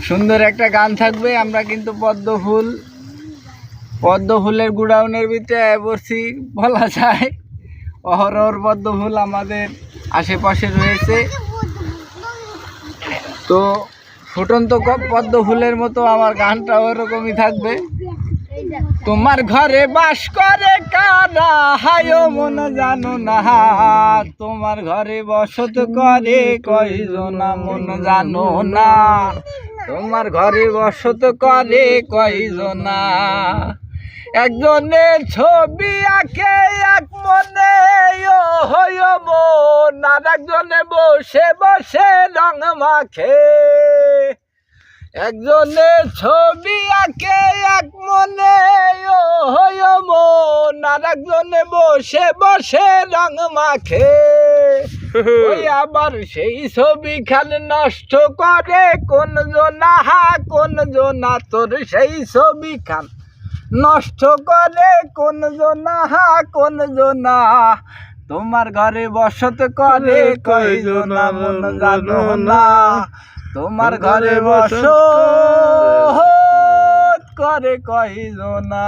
সুন্দর একটা গান থাকবে। আমরা কিন্তু পদ্ম ফুলের গুডাউনের ভিতরে পড়ছি বলা যায়। অহরহর পদ্ম ফুল আমাদের আশেপাশে রয়েছে। তো ফুটন্ত পদ্ম ফুলের মতো আমার গানটা ওরকমই থাকবে। তোমার ঘরে বাস করে কারা হায় মন জানো না, তোমার ঘরে বসত করে কয়জনা মন জানো না, তোমার ঘরে বসত করে কয়জনা। একজনের ছবি আঁকে এক মনে ও হই মন, আর একজনে বসে বসে রং মাখে। একজনের ছবি আঁকে এক মনে ও হই মন, আর একজনে বসে বসে রং মাখে। ওই আবার সেই ছবি খান নষ্ট করে কোন জনা, কোন জনা তোর সেই ছবি খান নষ্ট করে কোন জনা, কোন জনা। তোমার ঘরে বসত করে কয়জনা মন জানো না, তোমার ঘরে বসত করে কয়জনা।